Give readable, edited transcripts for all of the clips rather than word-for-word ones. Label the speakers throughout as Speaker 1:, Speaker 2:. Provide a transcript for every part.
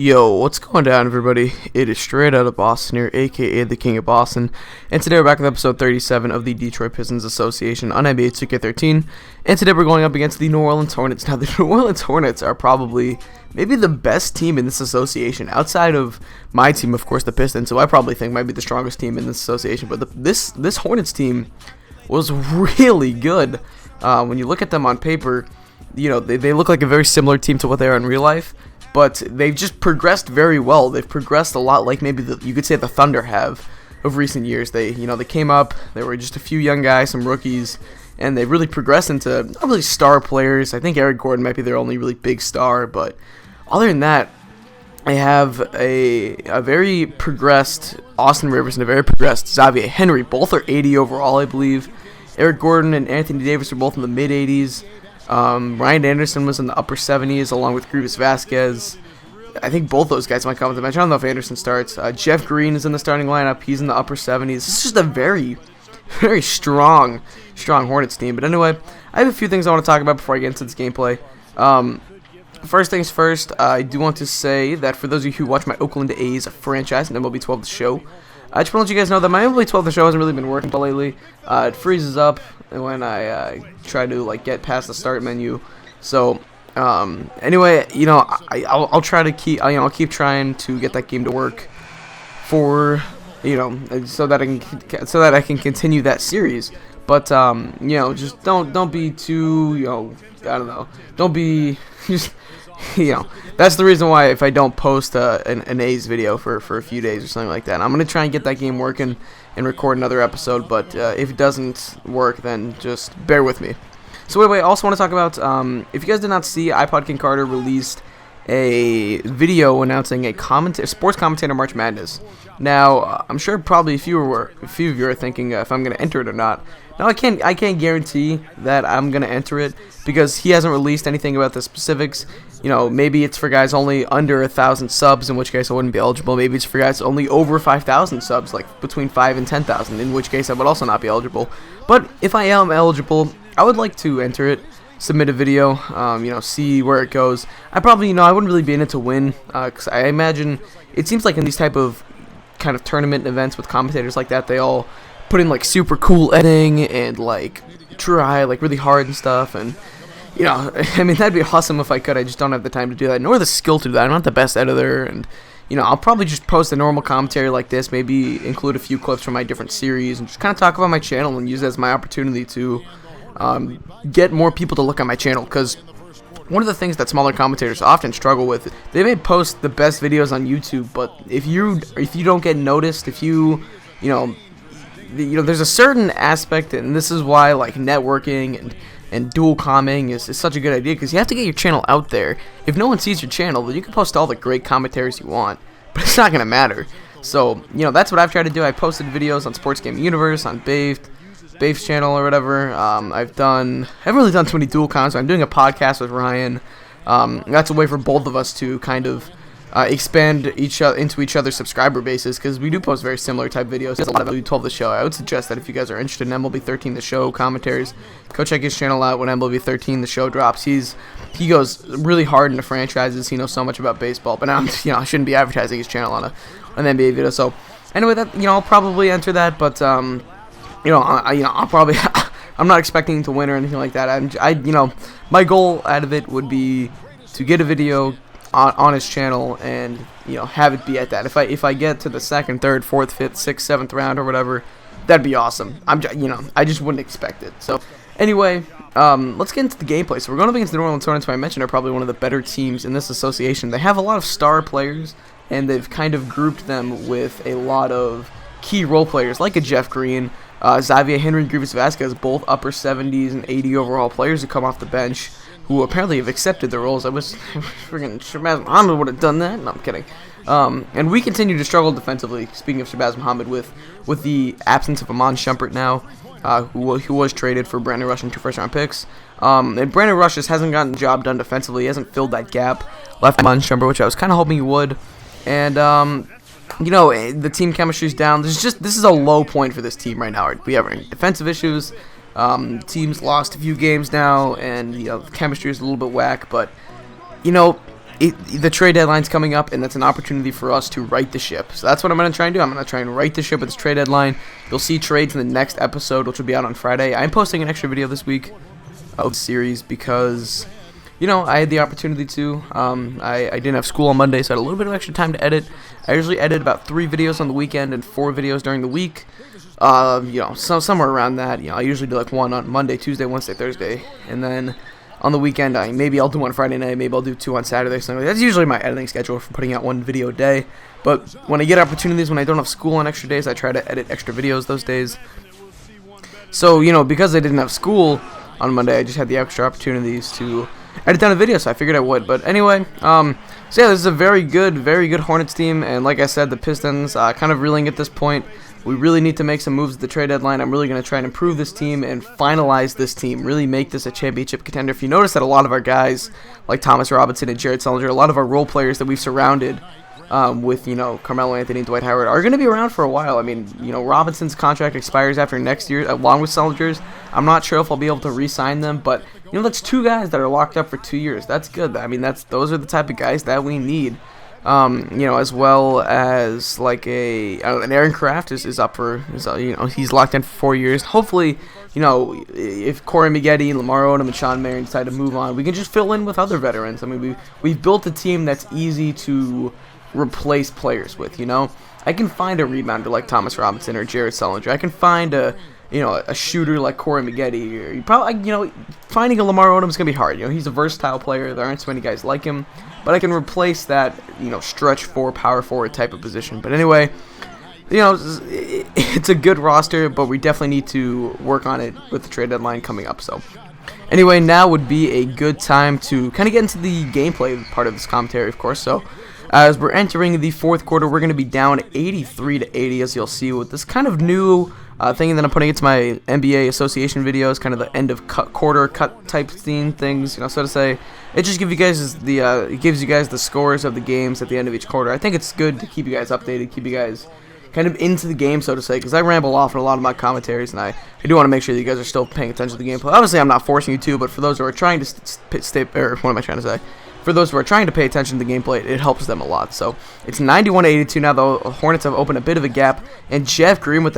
Speaker 1: Yo, what's going down, everybody? It is straight out of Boston here, aka the King of Boston, and today we're back with episode 37 of the Detroit Pistons Association on NBA 2K13, and today we're going up against the New Orleans Hornets. Now, the New Orleans Hornets are probably maybe the best team in this association, outside of my team, of course, the Pistons, who I probably think might be the strongest team in this association, but this Hornets team was really good. When you look at them on paper, you know, they look like a very similar team to what they are in real life. But they've just progressed very well. They've progressed a lot like maybe you could say the Thunder have of recent years. They came up, they were just a few young guys, some rookies, and they really progressed into not really star players. I think Eric Gordon might be their only really big star, but other than that, they have a very progressed Austin Rivers and a very progressed Xavier Henry. Both are 80 overall, I believe. Eric Gordon and Anthony Davis are both in the mid-80s. Ryan Anderson was in the upper 70s along with Grievous Vasquez. I think both those guys might come to the bench. I don't know if Anderson starts. Jeff Green is in the starting lineup. He's in the upper 70s. It's just a very, very strong Hornets team. But anyway, I have a few things I want to talk about before I get into this gameplay. First things first, I do want to say that for those of you who watch my Oakland A's franchise and MLB 12 The Show, I just want to let you guys know that my MLB 12 The Show hasn't really been working lately. It freezes up when I try to get past the start menu. So anyway, I'll try to keep I'll keep trying to get that game to work for so that I can continue that series. But just don't be too I don't know. Don't be just that's the reason why if I don't post an A's video for a few days or something like that. I'm going to try and get that game working and record another episode, but if it doesn't work, then just bear with me. So anyway, I also want to talk about, if you guys did not see, iPod King Carter released a video announcing a sports commentator March Madness. Now, I'm sure probably a few of you are thinking if I'm going to enter it or not. Now, I can't guarantee that I'm going to enter it because he hasn't released anything about the specifics. Maybe it's for guys only under 1,000 subs, in which case I wouldn't be eligible. Maybe it's for guys only over 5,000 subs, like between 5 and 10,000, in which case I would also not be eligible. But if I am eligible, I would like to enter it, submit a video, see where it goes. I probably, I wouldn't really be in it to win, because I imagine it seems like in these type of kind of tournament events with commentators like that, they all put in super cool editing and try really hard and stuff, and I mean, that'd be awesome if I could. I just don't have the time to do that, nor the skill to do that. I'm not the best editor, and I'll probably just post a normal commentary like this, maybe include a few clips from my different series, and just kind of talk about my channel and use it as my opportunity to get more people to look at my channel, because one of the things that smaller commentators often struggle with, they may post the best videos on YouTube, but if you don't get noticed, if there's a certain aspect, and this is why networking and dual commenting is such a good idea, because you have to get your channel out there. If no one sees your channel, then you can post all the great commentaries you want, but it's not going to matter. So, that's what I've tried to do. I posted videos on Sports Gaming Universe, on Bave's channel or whatever. I haven't really done too many dual comments. I'm doing a podcast with Ryan. That's a way for both of us to kind of expand into each other's subscriber bases, because we do post very similar type videos. There's a lot of MLB 12 The Show. I would suggest that if you guys are interested in MLB 13 The Show commentaries, go check his channel out when MLB 13 The Show drops. He goes really hard into franchises. He knows so much about baseball, but I shouldn't be advertising his channel on an NBA video. So anyway, that I'll probably enter that, but I'll probably I'm not expecting to win or anything like that. My goal out of it would be to get a video on his channel and have it be at that. If I get to the second, third, fourth, fifth, sixth, seventh round or whatever, that'd be awesome. I just wouldn't expect it. So anyway, let's get into the gameplay. So we're going up against the New Orleans Hornets, who I mentioned are probably one of the better teams in this association. They have a lot of star players, and they've kind of grouped them with a lot of key role players like a Jeff Green, Xavier Henry, and Grievous Vasquez, both upper 70s and 80 overall players who come off the bench, who apparently have accepted the roles. I wish freaking Shabazz Muhammad would have done that. No, I'm kidding. And we continue to struggle defensively. Speaking of Shabazz Muhammad, with the absence of Amon Shumpert now, who was traded for Brandon Rush and 2 first-round picks. And Brandon Rush just hasn't gotten the job done defensively. He hasn't filled that gap left Amon Shumpert, which I was kind of hoping he would. And the team chemistry's down. This is a low point for this team right now. We have defensive issues. Team's lost a few games now, and chemistry is a little bit whack. But the trade deadline's coming up, and that's an opportunity for us to right the ship. So that's what I'm going to try and do. I'm going to try and right the ship with this trade deadline. You'll see trades in the next episode, which will be out on Friday. I'm posting an extra video this week of the series because, you know, I had the opportunity to. I didn't have school on Monday, so I had a little bit of extra time to edit. I usually edit about 3 videos on the weekend and 4 videos during the week. You know, somewhere around that. You know, I usually do like 1 on Monday, Tuesday, Wednesday, Thursday, and then on the weekend, maybe I'll do 1 Friday night, maybe I'll do 2 on Saturday, Sunday. That's usually my editing schedule for putting out 1 video a day. But when I get opportunities, when I don't have school on extra days, I try to edit extra videos those days. So, you know, because I didn't have school on Monday, I just had the extra opportunities to edit down a video, so I figured I would. But anyway, so yeah, this is a very good Hornets team, and like I said, the Pistons kind of reeling at this point. We really need to make some moves at the trade deadline. I'm really going to try and improve this team and finalize this team, really make this a championship contender. If you notice that a lot of our guys, like Thomas Robinson and Jared Sullinger, a lot of our role players that we've surrounded with, you know, Carmelo Anthony and Dwight Howard are going to be around for a while. I mean, you know, Robinson's contract expires after next year, along with Sullinger's. I'm not sure if I'll be able to re-sign them, but, you know, that's 2 guys that are locked up for 2 years. That's good. I mean, those are the type of guys that we need. You know, as well as like an Aaron Kraft is up for, you know, he's locked in for 4 years. Hopefully, you know, if Corey Maggette, Lamar Odom, and Sean Marion decide to move on, we can just fill in with other veterans. I mean, we've built a team that's easy to replace players with. You know, I can find a rebounder like Thomas Robinson or Jared Sullinger. I can find a shooter like Corey Maggette. Or you probably, you know, finding a Lamar Odom is gonna be hard. You know, he's a versatile player. There aren't so many guys like him. But I can replace that, you know, stretch 4, power forward type of position. But anyway, you know, it's a good roster, but we definitely need to work on it with the trade deadline coming up. So anyway, now would be a good time to kind of get into the gameplay part of this commentary, of course. So as we're entering the 4th quarter, we're going to be down 83-80, as you'll see, with this kind of new thing that I'm putting into my NBA association videos, kind of the end of quarter cut type scene things, you know, so to say. It just gives you guys the scores of the games at the end of each quarter. I think it's good to keep you guys updated, keep you guys kind of into the game, so to say, because I ramble off in a lot of my commentaries, and I do want to make sure that you guys are still paying attention to the gameplay. Obviously, I'm not forcing you to, but for those who are trying to stay, or what am I trying to say? For those who are trying to pay attention to the gameplay, it helps them a lot. So it's 91-82 now. The Hornets have opened a bit of a gap, and Jeff Green with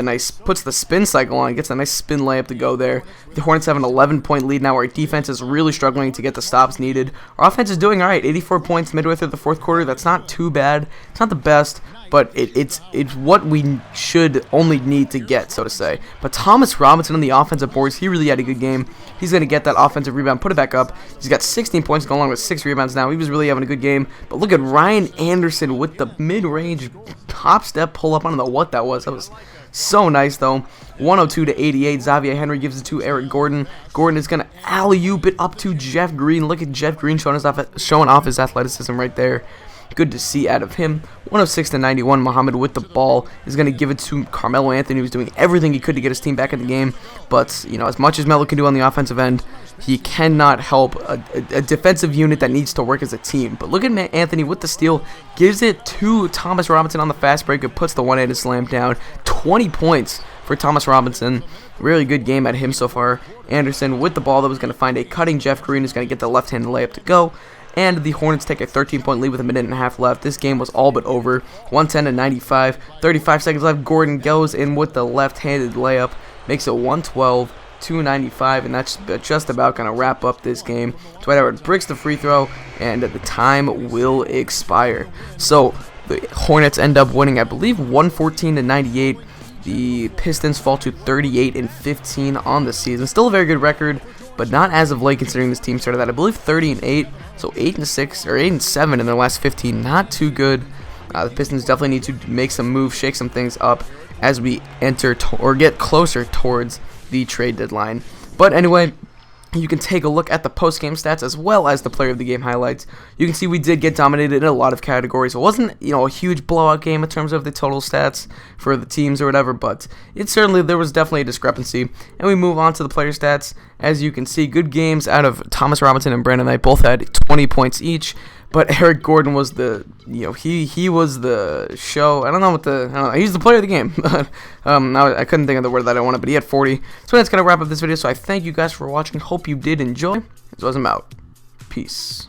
Speaker 1: puts the spin cycle on, gets a nice spin layup to go there. The Hornets have an 11-point lead now. Our defense is really struggling to get the stops needed. Our offense is doing all right. 84 points midway through the 4th quarter. That's not too bad. It's not the best, but it's what we should only need to get, so to say. But Thomas Robinson on the offensive boards, he really had a good game. He's going to get that offensive rebound, put it back up. He's got 16 points going along with 6 rebounds now. He was really having a good game. But look at Ryan Anderson with the mid-range hop-step pull-up. I don't know what that was. That was so nice, though. 102-88. Xavier Henry gives it to Eric Gordon. Gordon is going to alley-oop it up to Jeff Green. Look at Jeff Green showing off his athleticism right there. Good to see out of him. 106-91. Muhammad with the ball is going to give it to Carmelo Anthony, who's doing everything he could to get his team back in the game. But, you know, as much as Melo can do on the offensive end, he cannot help a defensive unit that needs to work as a team. But look at Anthony with the steal. Gives it to Thomas Robinson on the fast break. It puts the one-handed slam down. 20 points for Thomas Robinson. Really good game at him so far. Anderson with the ball that was going to find a cutting Jeff Green, who's going to get the left-handed layup to go. And the Hornets take a 13-point lead with 1.5 minutes left. This game was all but over. 110-95. 35 seconds left. Gordon goes in with the left-handed layup. Makes it 112-95. And that's just about going to wrap up this game. Dwight Howard breaks the free throw. And the time will expire. So the Hornets end up winning, I believe, 114-98. The Pistons fall to 38-15 on the season. Still a very good record, but not as of late, considering this team started at, I believe, 30-8, so 8-6 or 8-7 in their last 15. Not too good. The Pistons definitely need to make some moves, shake some things up as we enter or get closer towards the trade deadline. But anyway, you can take a look at the post-game stats as well as the player of the game highlights. You can see we did get dominated in a lot of categories. It wasn't, you know, a huge blowout game in terms of the total stats for the teams or whatever, but there was definitely a discrepancy. And we move on to the player stats. As you can see, good games out of Thomas Robinson and Brandon Knight. Both had 20 points each. But Eric Gordon was he was the show. I don't know. He's the player of the game. I couldn't think of the word that I wanted, but he had 40. So that's going to wrap up this video. So I thank you guys for watching. Hope you did enjoy. This was out. Peace.